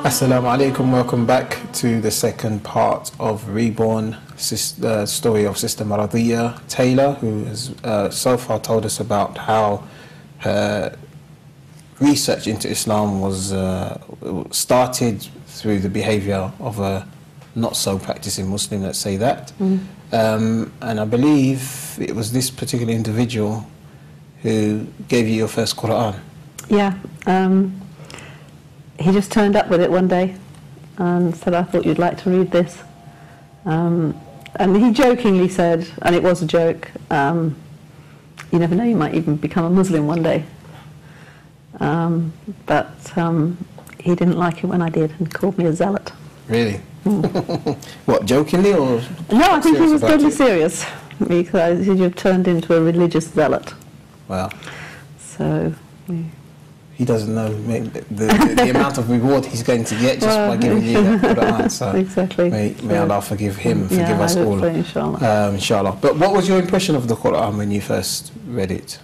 Assalamu alaikum, welcome back to the second part of Reborn, the story of Sister Mardiyyah Taylor, who has so far told us about how her research into Islam was started through the behaviour of a not so practicing Muslim, let's say that. And I believe it was this particular individual who gave you your first Quran. Yeah. He just turned up with it one day and said, I thought you'd like to read this. And he jokingly said, and it was a joke, you never know, you might even become a Muslim one day. But he didn't like it when I did and called me a zealot. Really? What, jokingly or? No, I think he was deadly serious, because he had turned into a religious zealot. Wow. So... He doesn't know the amount of reward he's going to get just by giving you that Quran. So exactly. May Allah forgive him, forgive us all. So, inshallah. Inshallah. But what was your impression of the Quran when you first read it?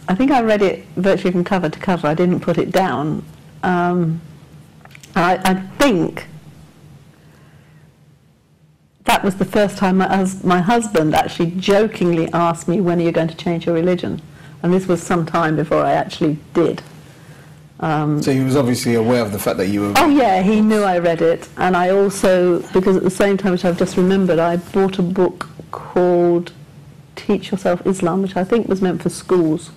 I think I read it virtually from cover to cover. I didn't put it down. I think that was the first time my husband actually jokingly asked me, when are you going to change your religion? And this was some time before I actually did. So he was obviously aware of the fact that you were... Oh yeah, he knew I read it. And I also, because at the same time, which I've just remembered, I bought a book called Teach Yourself Islam, which I think was meant for schools.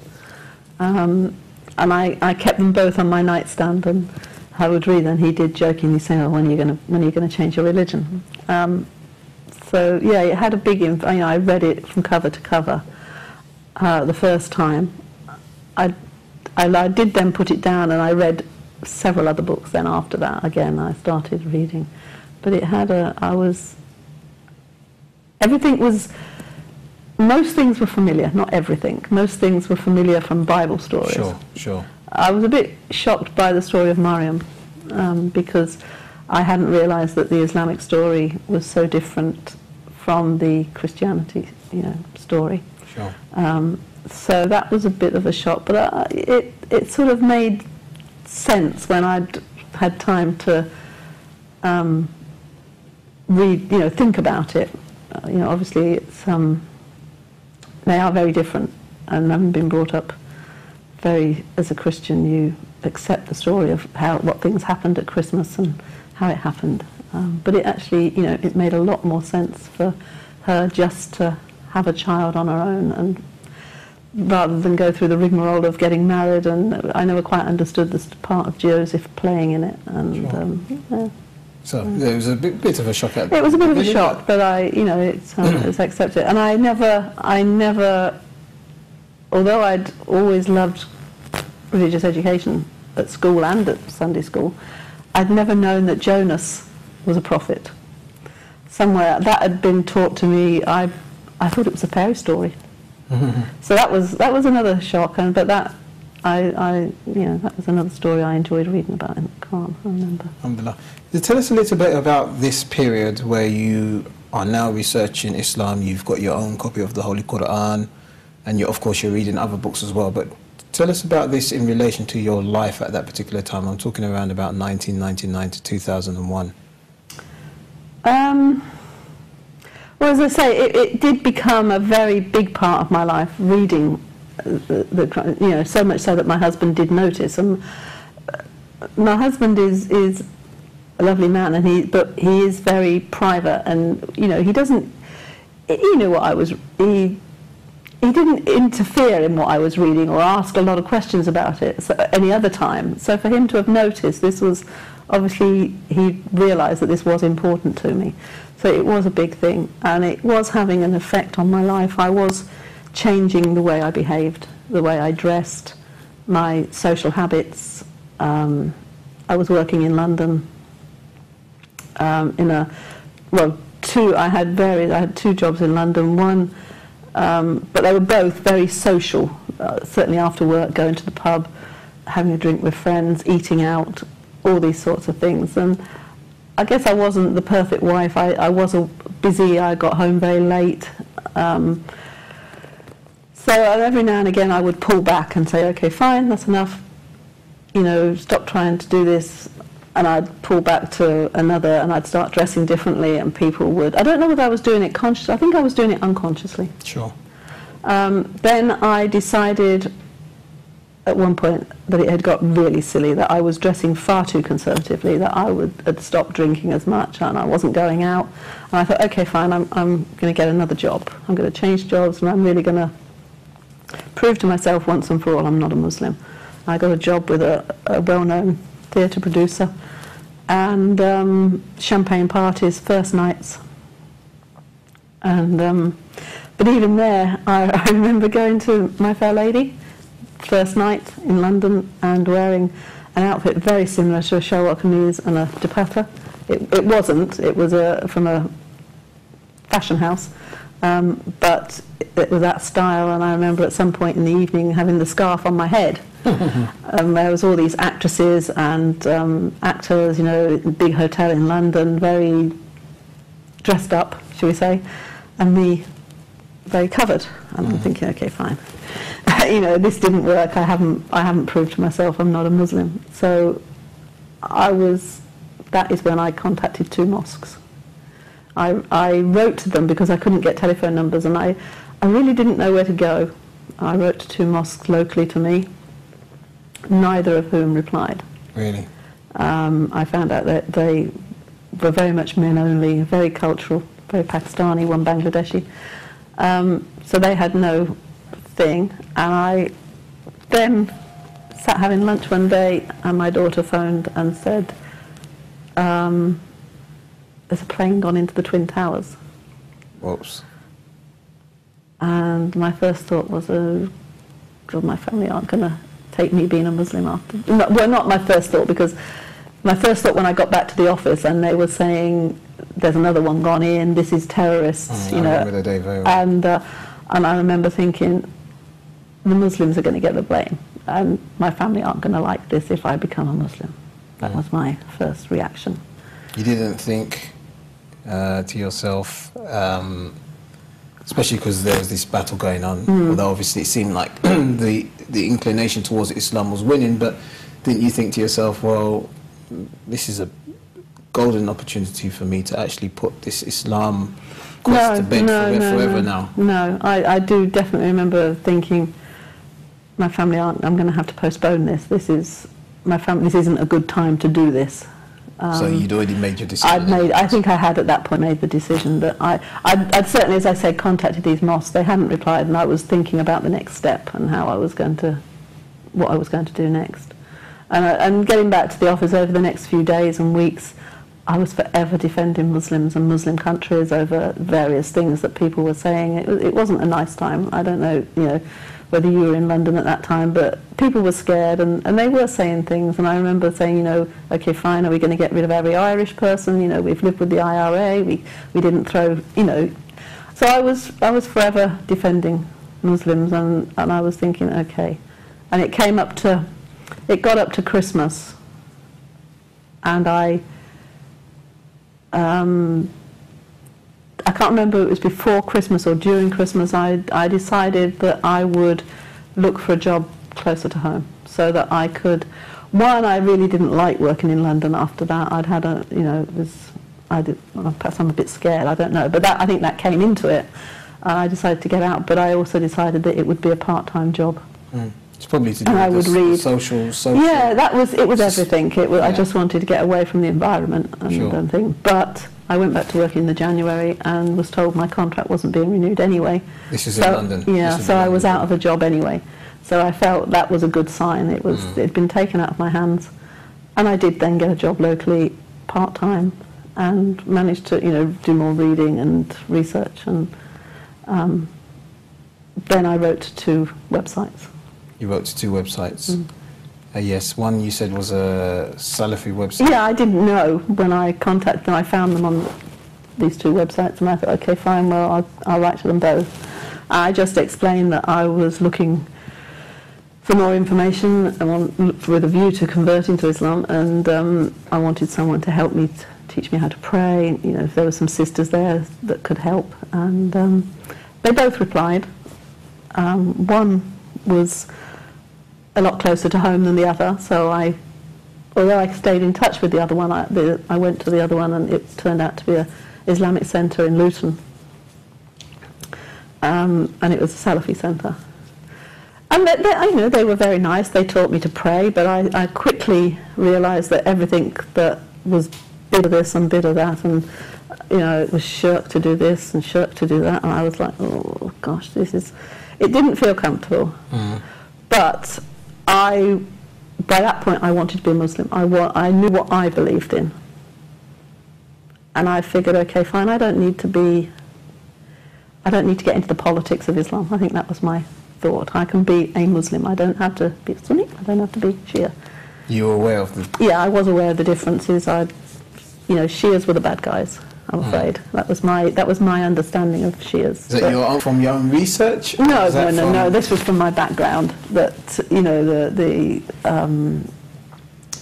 And I kept them both on my nightstand, and I would read them. He did jokingly say, oh, when are you going to change your religion? So yeah, it had a big impact. I read it from cover to cover the first time. I did then put it down, and I read several other books then after that. Again, I started reading. But it had most things were familiar, not everything. Most things were familiar from Bible stories. Sure. I was a bit shocked by the story of Maryam, because I hadn't realised that the Islamic story was so different from the Christianity, story. Sure. So that was a bit of a shock, but it sort of made sense when I'd had time to read, think about it. Obviously it's they are very different, and having been brought up as a Christian, you accept the story of what things happened at Christmas and how it happened. But it actually, it made a lot more sense for her just to have a child on her own, and rather than go through the rigmarole of getting married. And I never quite understood this part of Joseph playing in it. And sure. So it was a bit of a shock. It was a bit of a shock, but it's accepted. And I never, although I'd always loved religious education at school and at Sunday school, I'd never known that Jonas was a prophet. Somewhere that had been taught to me. I thought it was a fairy story. So that was another shock, but that that was another story I enjoyed reading about in the Quran. I remember. Alhamdulillah. Tell us a little bit about this period where you are now researching Islam. You've got your own copy of the Holy Quran, and of course you're reading other books as well. But tell us about this in relation to your life at that particular time. I'm talking around about 1999 to 2001. Well, as I say, it did become a very big part of my life, reading, so much so that my husband did notice. And my husband is a lovely man, but he is very private, and he knew what I was. He didn't interfere in what I was reading or ask a lot of questions about it any other time. So for him to have noticed, this was obviously, he realised that this was important to me. So it was a big thing, and it was having an effect on my life. I was changing the way I behaved, the way I dressed, my social habits. I was working in London I had two jobs in London. One, but they were both very social. Certainly after work, going to the pub, having a drink with friends, eating out, all these sorts of things. And I guess I wasn't the perfect wife. I was busy. I got home very late. So every now and again I would pull back and say, okay, fine, that's enough. Stop trying to do this. and I'd pull back to another, and I'd start dressing differently, and people would, I don't know whether I was doing it consciously, I think I was doing it unconsciously. Sure. Then I decided at one point that it had got really silly, that I was dressing far too conservatively, that I had stopped drinking as much and I wasn't going out. And I thought, okay, fine, I'm going to get another job. I'm going to change jobs, and I'm really going to prove to myself once and for all I'm not a Muslim. I got a job with a well-known theatre producer, and champagne parties, first nights. And but even there, I remember going to My Fair Lady, first night in London, and wearing an outfit very similar to a shalwar kameez and a dupatta. It wasn't, it was from a fashion house, but it was that style. And I remember at some point in the evening having the scarf on my head. There was all these actresses and actors, you know, big hotel in London, very dressed up, shall we say, and me very covered. And I'm thinking, okay, fine. You know, this didn't work. I haven't proved to myself I'm not a Muslim. So that is when I contacted 2 mosques. I wrote to them because I couldn't get telephone numbers, and I really didn't know where to go. I wrote to 2 mosques locally to me, neither of whom replied. Really? I found out that they were very much men only, very cultural, very Pakistani, one Bangladeshi. So they had no thing. And I then sat having lunch one day, and my daughter phoned and said, there's a plane gone into the Twin Towers. Whoops. And my first thought was, oh, God, my family aren't going to take me being a Muslim after. No, well, not my first thought, because my first thought when I got back to the office and they were saying, there's another one gone in, this is terrorists, you know. I remember the day very well. And I remember thinking, the Muslims are going to get the blame, and my family aren't going to like this if I become a Muslim. That was my first reaction. You didn't think to yourself, especially because there was this battle going on, although obviously it seemed like the inclination towards Islam was winning, but didn't you think to yourself, well, this is a golden opportunity for me to actually put this Islam cause to bed forever now? No, I do definitely remember thinking, my family aren't, I'm going to have to postpone this. This isn't a good time to do this. So you'd already made your decision? I think I had at that point made the decision that I'd certainly, as I said, contacted these mosques. They hadn't replied, and I was thinking about the next step and what I was going to do next. And getting back to the office over the next few days and weeks, I was forever defending Muslims and Muslim countries over various things that people were saying. It wasn't a nice time. I don't know, you know, whether you were in London at that time, but people were scared, and they were saying things. And I remember saying, you know, okay, fine, are we going to get rid of every Irish person? You know, we've lived with the IRA, we didn't throw, you know. So I was forever defending Muslims, and I was thinking, okay. And it got up to Christmas, and I can't remember if it was before Christmas or during Christmas, I decided that I would look for a job closer to home, so that I could, one, I really didn't like working in London after that. I'd had perhaps I'm a bit scared, I don't know, but I think that came into it. I decided to get out, but I also decided that it would be a part-time job. It's probably to do with the social. Yeah, it was everything. I just wanted to get away from the environment and thing. But I went back to work in the January and was told my contract wasn't being renewed anyway. This is in London. Yeah, so I was out of a job anyway. So I felt that was a good sign. It'd been taken out of my hands, and I did then get a job locally, part time, and managed to do more reading and research. And then I wrote to 2 websites. You wrote to 2 websites. Yes, one you said was a Salafi website. Yeah, I didn't know when I contacted them. I found them on these 2 websites, and I thought, okay, fine, well, I'll write to them both. I just explained that I was looking for more information with a view to converting to Islam, and I wanted someone to help me, teach me how to pray. You know, if there were some sisters there that could help, and they both replied. One was a lot closer to home than the other, so I although I stayed in touch with the other one, I went to the other one, and it turned out to be an Islamic centre in Luton. And it was a Salafi centre. And they were very nice. They taught me to pray, but I quickly realised that everything that was bit of this and bit of that, and it was shirk to do this and shirk to do that, and I was like, oh gosh, it didn't feel comfortable. But by that point I wanted to be a Muslim. I knew what I believed in, and I figured, okay, fine, I don't need to get into the politics of Islam. I think that was my thought. I can be a Muslim. I don't have to be Sunni. I don't have to be Shia. You were aware of the... Yeah, I was aware of the differences. Shias were the bad guys, I'm afraid. That was my understanding of Shias. Is that from your own research? No. This was from my background. That the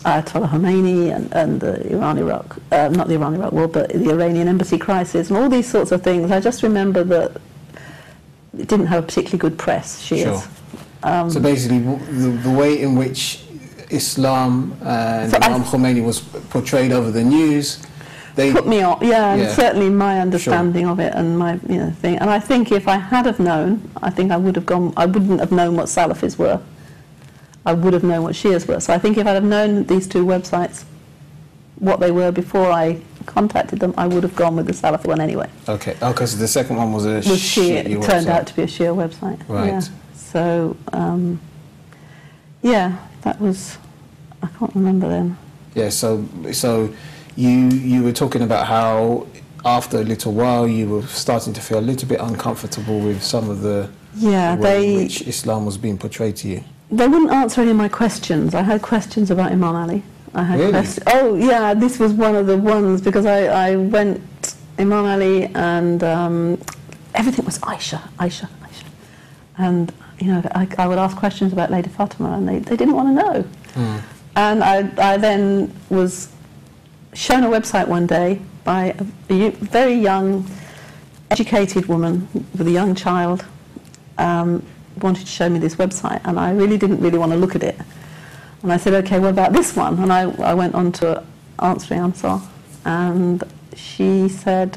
Ayatollah Khomeini and the Iran-Iraq, not the Iran-Iraq war, but the Iranian embassy crisis and all these sorts of things. I just remember that it didn't have a particularly good press, Shias. Sure. So basically, the way in which Islam and Imam Khomeini was portrayed over the news, they put me off. And certainly my understanding of it and my thing. And I think if I had have known, I think I would have gone. I wouldn't have known what Salafis were. I would have known what Shias were. So I think if I'd have known these two websites, what they were before I contacted them, I would have gone with the Salafi one anyway. Okay. Okay. So the second one was a Shia website. It turned out to be a Shia website. Right. Yeah. So that was. I can't remember then. Yeah. So you were talking about how after a little while you were starting to feel a little bit uncomfortable with some of the way in which Islam was being portrayed to you. They wouldn't answer any of my questions. I had questions about Imam Ali. I had questions. Oh yeah, this was one of the ones because I went Imam Ali and everything was Aisha, and I would ask questions about Lady Fatima and they didn't want to know. And I then was shown a website one day by a very young, educated woman with a young child. Wanted to show me this website, and I really didn't want to look at it. And I said, okay, what about this one? And I went on to Ansar, and she said,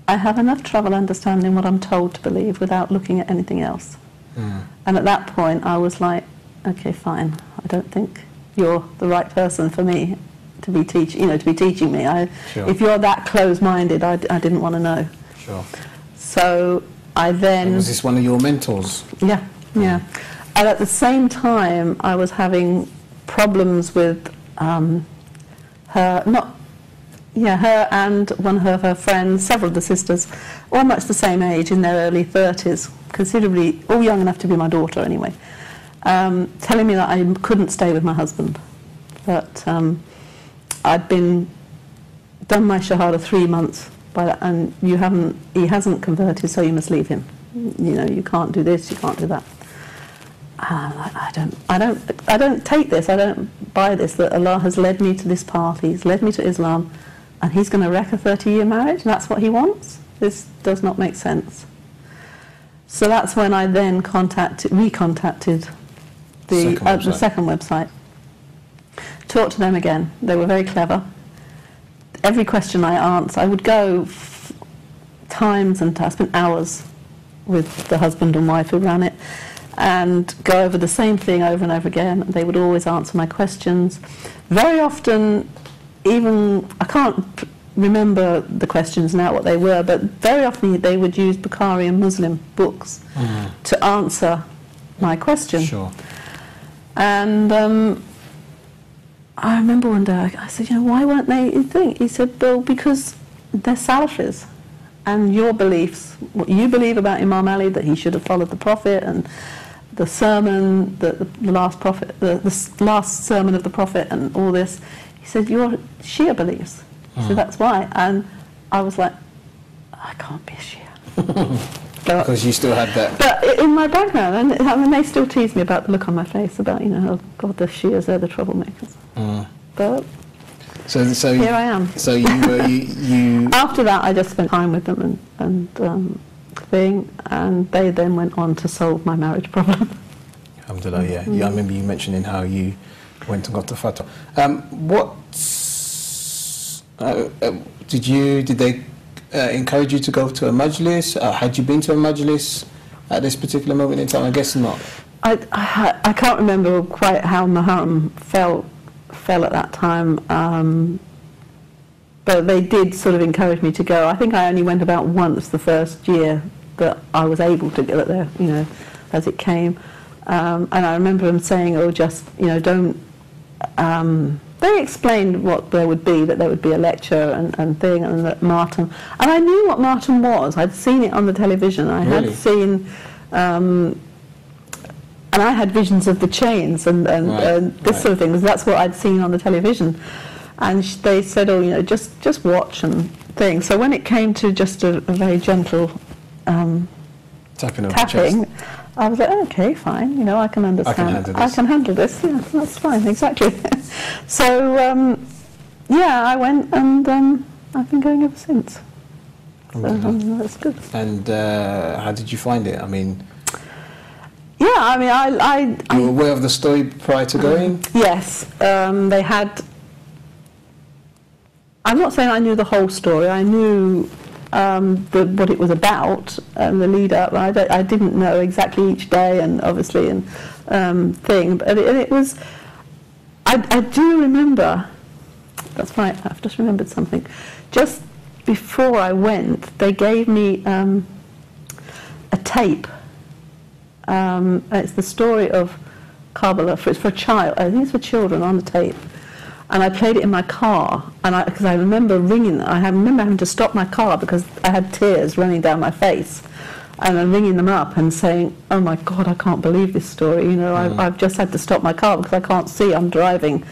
I have enough trouble understanding what I'm told to believe without looking at anything else. And at that point, I was like, okay, fine. I don't think you're the right person for me to be teaching me. If you're that close-minded, I didn't want to know. Sure. So I then... And was this one of your mentors? Yeah. And at the same time, I was having problems with her and one of her friends, several of the sisters, all much the same age, in their early 30s, considerably, all young enough to be my daughter anyway, telling me that I couldn't stay with my husband. That I'd done my Shahada 3 months by that, and he hasn't converted, so you must leave him. You can't do this, you can't do that. I don't take this. I don't buy this. That Allah has led me to this path. He's led me to Islam, and He's going to wreck a 30-year marriage. And that's what He wants. This does not make sense. So that's when I then recontacted the second website. Talked to them again. They were very clever. Every question I answered, I would go times and I spent hours with the husband and wife who ran it, and go over the same thing over and over again. They would always answer my questions. Very often, I can't remember the questions now what they were, but very often they would use Bukhari and Muslim books to answer my question. Sure. And I remember one day I said, why weren't they a thing? He said, well, because they're Salafis, and your beliefs, what you believe about Imam Ali, that he should have followed the Prophet, and the sermon, the last prophet, the last sermon of the Prophet, and all this. He said, your Shia beliefs. He said, that's why. And I was like, I can't be a Shia. Because you still had that. But in my background, and they still tease me about the look on my face about, oh God, the Shias, they're the troublemakers. But so here I am. So you After that, I just spent time with them and they then went on to solve my marriage problem. Alhamdulillah, yeah. I remember you mentioning how you Went and got the fatwa. What did they encourage you to go to a majlis? Had you been to a majlis at this particular moment in time? I guess not. I can't remember quite how Muharram fell at that time, but they did sort of encourage me to go. I think I only went about once the first year that I was able to go there, you know, as it came. And I remember them saying, oh, just, you know, don't... they explained what there would be, that there would be a lecture and thing, and that Martin... And I knew what Martin was. I'd seen it on the television. I Really? had seen... and I had visions of the chains and this sort of thing. That's what I'd seen on the television. And they said, oh, you know, just watch and thing. So when it came to just a very gentle Tapping, I was like, oh, okay, fine, you know, I can understand. I can handle this. Yeah, that's fine, exactly. So, yeah, I went and I've been going ever since. So, that's good. And how did you find it? I mean... Yeah, I mean, You were aware of the story prior to going? Yes, they had... I'm not saying I knew the whole story. I knew what it was about and the lead up. I didn't know exactly each day, and obviously, and thing. But it was. I do remember. That's right. I've just remembered something. Just before I went, they gave me a tape. It's the story of Karbala. It's for a child. I think it's for children on the tape. And I played it in my car, and because I remember ringing. I remember having to stop my car because I had tears running down my face, and I'm ringing them up and saying, "Oh my God, I can't believe this story." You know, I've just had to stop my car because I can't see. I'm driving.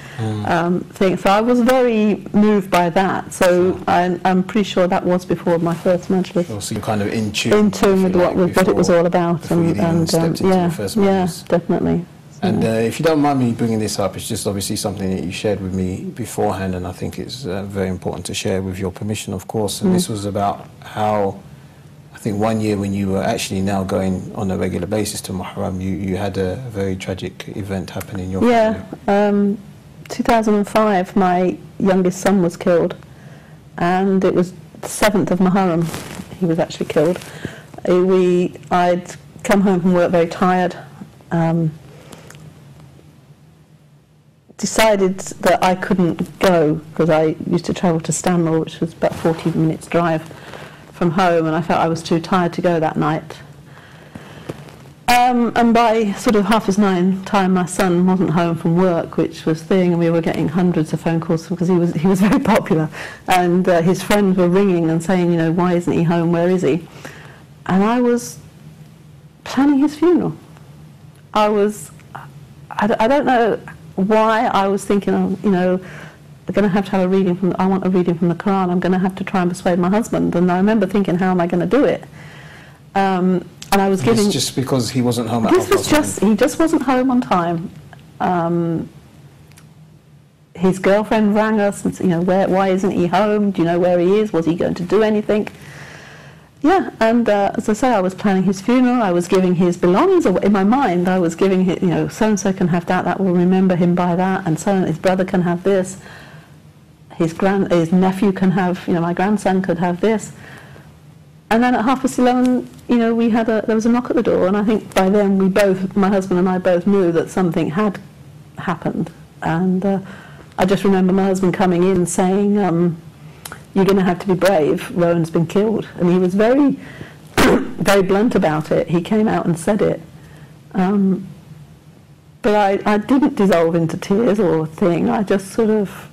Thing. So I was very moved by that. So I'm pretty sure that was before my first majlis. So you're kind of in tune with what it was all about, and yeah, definitely. And if you don't mind me bringing this up, it's just obviously something that you shared with me beforehand, and I think it's very important to share with your permission, of course. And this was about how, I think one year when you were actually now going on a regular basis to Muharram, you had a very tragic event happen in your family. Yeah, 2005, my youngest son was killed, and it was the 7th of Muharram he was actually killed. I'd come home from work very tired. Decided that I couldn't go because I used to travel to Stanmore, which was about 40 minutes drive from home, and I felt I was too tired to go that night. And by sort of 9:30 time, my son wasn't home from work, which was thing, and we were getting hundreds of phone calls because he was very popular, and his friends were ringing and saying, you know, why isn't he home? Where is he? And I was planning his funeral. I don't know why I was thinking, oh, you know, I'm going to have a reading from. I want a reading from the Quran. I'm going to have to try and persuade my husband. And I remember thinking, how am I going to do it? And I was giving. Just because he wasn't home. He just wasn't home on time. His girlfriend rang us and said, you know, why isn't he home? Do you know where he is? Was he going to do anything? Yeah, and as I say, I was planning his funeral. I was giving his belongings away. In my mind, I was giving him, you know, so-and-so can have that, that will remember him by that, and so his brother can have this, his nephew can have, you know, my grandson could have this. And then at 11:30, you know, there was a knock at the door, and I think by then my husband and I both knew that something had happened. And I just remember my husband coming in saying, you're going to have to be brave, Rowan's been killed. And he was very, very blunt about it. He came out and said it. But I didn't dissolve into tears or a thing. I just sort of,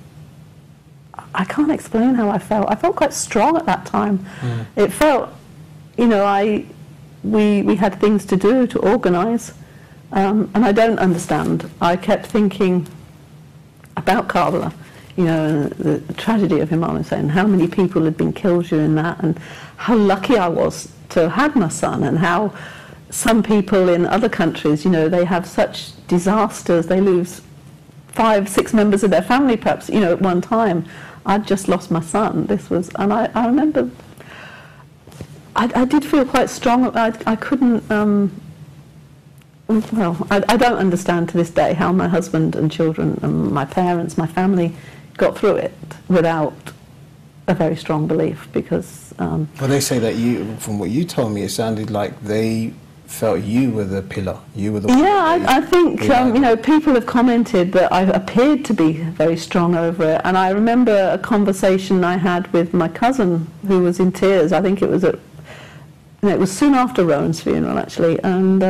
I can't explain how I felt. I felt quite strong at that time. It felt, you know, we had things to do, to organise, and I don't understand. I kept thinking about Karbala, you know, and the tragedy of Imam Hussein, how many people had been killed during that, and how lucky I was to have had my son, and how some people in other countries, you know, they have such disasters, they lose 5-6 members of their family perhaps, you know, at one time. I'd just lost my son. And I remember, I did feel quite strong. I couldn't, Well, I don't understand to this day how my husband and children and my parents, my family, got through it without a very strong belief, because... well, they say that you, from what you told me, it sounded like they felt you were the pillar, you were the... Yeah, I think, you know, people have commented that I appeared to be very strong over it, and I remember a conversation I had with my cousin, who was in tears. I think it was at... it was soon after Rowan's funeral, actually, and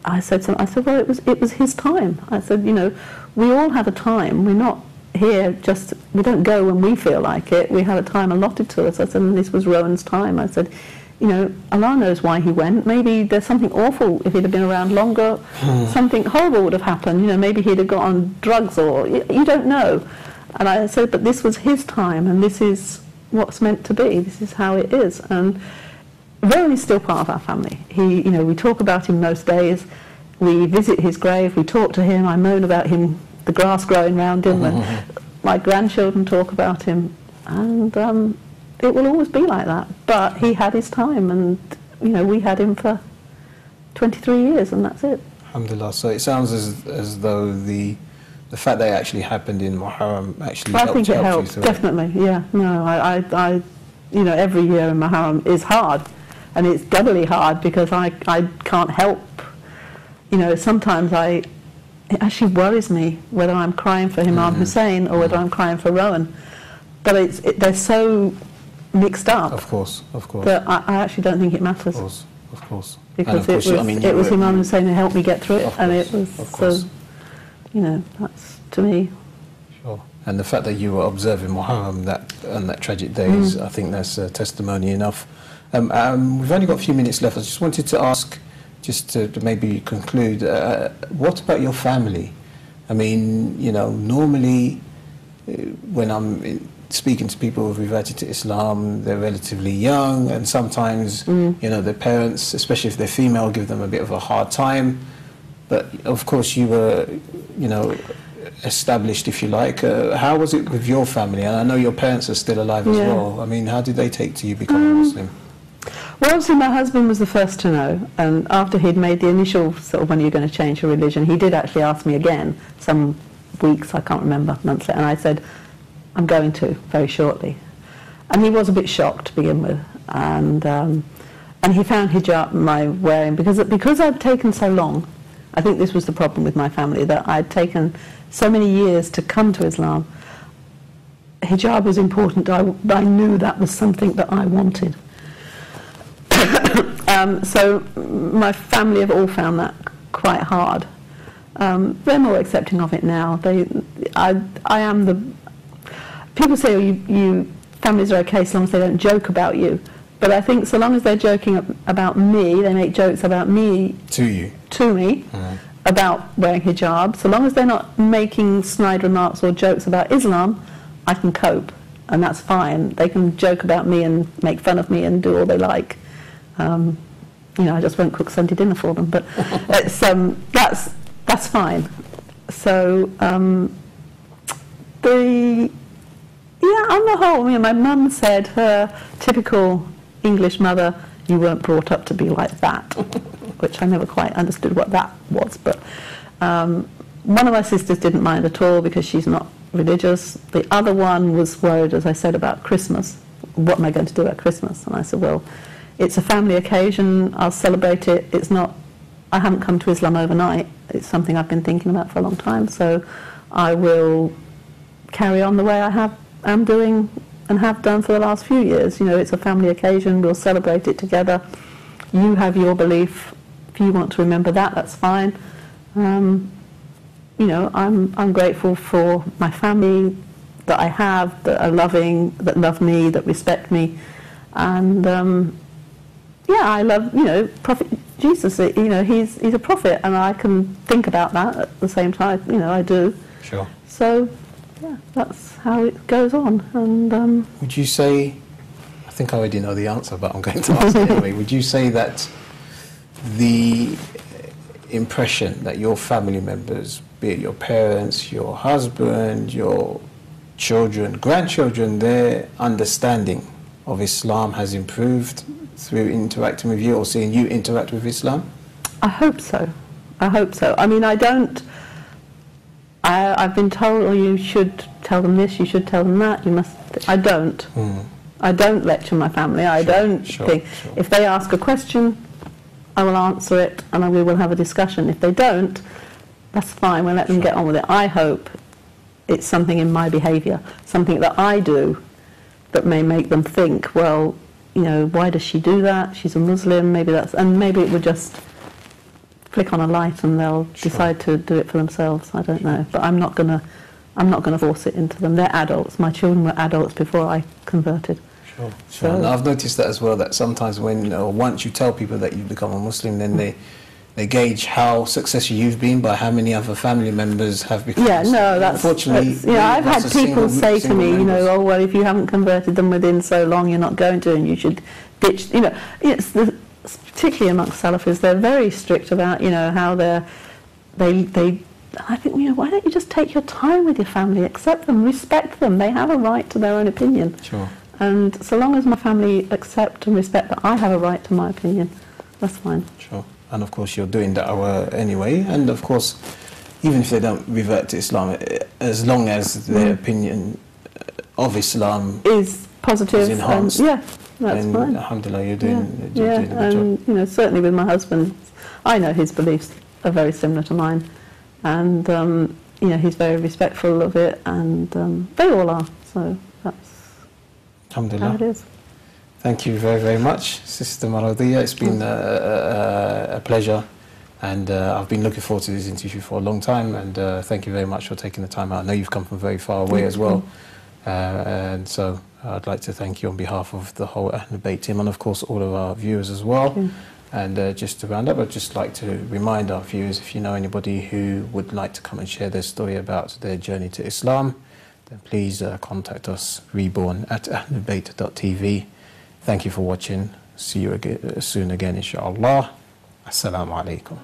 I said, well, it was his time. I said, you know, we all have a time. We're not here just, we don't go when we feel like it. We have a time allotted to us. I said, and this was Rowan's time. I said, you know, Allah knows why he went. Maybe there's something awful if he'd have been around longer. Something horrible would have happened. You know, maybe he'd have got on drugs, or you don't know. And I said, but this was his time, and this is what's meant to be. This is how it is. And Rowan is still part of our family. He, you know, we talk about him most days. We visit his grave. We talk to him. I moan about him, the grass growing around him, and my grandchildren talk about him. And it will always be like that. But he had his time, and you know, we had him for 23 years, and that's it. Alhamdulillah. So it sounds as though the fact that it actually happened in Muharram actually I think it helped, definitely. Yeah. No, I you know, every year in Muharram is hard. And it's doubly hard because I can't help, you know, sometimes it actually worries me whether I'm crying for Imam Hussein or whether I'm crying for Rowan. But they're so mixed up. Of course. That I actually don't think it matters. Of course. Because it was Imam Hussein who helped me get through it, and it was, so, you know, that's, to me. Sure. And the fact that you were observing Muharram on that tragic days, I think that's testimony enough. We've only got a few minutes left. I just wanted to ask, just to maybe conclude, what about your family? I mean, you know, normally when I'm speaking to people who've reverted to Islam, they're relatively young, and sometimes, you know, their parents, especially if they're female, give them a bit of a hard time. But of course you were, you know, established, if you like. How was it with your family? And I know your parents are still alive as well. I mean, how did they take to you becoming a Muslim? Well, obviously my husband was the first to know, and after he'd made the initial sort of, when you're going to change your religion, he did actually ask me again, some weeks, I can't remember, months later, and I said, I'm going to, very shortly. And he was a bit shocked to begin with, and he found hijab, my wearing, because I'd taken so long. I think this was the problem with my family, that I'd taken so many years to come to Islam. Hijab was important. I knew that was something that I wanted. So my family have all found that quite hard. They're more accepting of it now. I am the... People say, oh, you families are okay so long as they don't joke about you. But I think so long as they're joking about me, they make jokes about me... To me, about wearing hijab. So long as they're not making snide remarks or jokes about Islam, I can cope. And that's fine. They can joke about me and make fun of me and do all they like. You know, I just won't cook Sunday dinner for them, but it's, that's fine. So on the whole, you know, my mum said, her typical English mother, you weren't brought up to be like that, which I never quite understood what that was. But one of my sisters didn't mind at all because she's not religious. The other one was worried, as I said, about Christmas. What am I going to do at Christmas? And I said, well, it's a family occasion, I'll celebrate it. It's not, I haven't come to Islam overnight. It's something I've been thinking about for a long time, so I will carry on the way I am doing and have done for the last few years. You know, it's a family occasion, we'll celebrate it together. You have your belief. If you want to remember that, that's fine. You know, I'm grateful for my family that I have, that are loving, that love me, that respect me. And yeah, I love, you know, Prophet Jesus, you know, he's a prophet, and I can think about that at the same time, you know, I do. Sure. So, yeah, that's how it goes on. And would you say, I think I already know the answer, but I'm going to ask it anyway, would you say that the impression that your family members, be it your parents, your husband, your children, grandchildren, their understanding of Islam has improved through interacting with you or seeing you interact with Islam? I hope so. I hope so. I mean, I've been told, oh, you should tell them this, you should tell them that, you must... I don't. I don't lecture my family. I don't think... If they ask a question, I will answer it and we will have a discussion. If they don't, that's fine, we'll let them get on with it. I hope it's something in my behaviour, something that I do that may make them think, well, you know, why does she do that? She's a Muslim, maybe that's... And maybe it would just flick on a light and they'll decide to do it for themselves. I don't know. But I'm not going to force it into them. They're adults. My children were adults before I converted. Sure. So, and I've noticed that as well, that sometimes when, once you tell people that you've become a Muslim, then they gauge how successful you've been by how many other family members have become Muslim. No, unfortunately, I've had people say to me, you know, oh, well, if you haven't converted them within so long, you're not going to, and you should ditch, you know, particularly amongst Salafis, they're very strict about, you know, how I think, you know, why don't you just take your time with your family, accept them, respect them, they have a right to their own opinion. Sure. And so long as my family accept and respect that I have a right to my opinion, that's fine. Sure. And of course you're doing that anyway, and of course even if they don't revert to Islam, as long as their opinion of Islam is positive, is enhanced, that's fine. Alhamdulillah, you're doing a good and job. You know, certainly with my husband, I know his beliefs are very similar to mine, and you know, he's very respectful of it, and they all are, so that's Alhamdulillah. how it is. Thank you very, very much, Sister Mardiyyah. It's been a pleasure, and I've been looking forward to this interview for a long time, and thank you very much for taking the time out. I know you've come from very far away as well, and so I'd like to thank you on behalf of the whole Ahlul Bayt team, and of course all of our viewers as well. And just to round up, I'd just like to remind our viewers, if you know anybody who would like to come and share their story about their journey to Islam, then please contact us, reborn@ahlulbayt.tv. Thank you for watching. See you again, soon again, inshallah. Assalamu alaikum.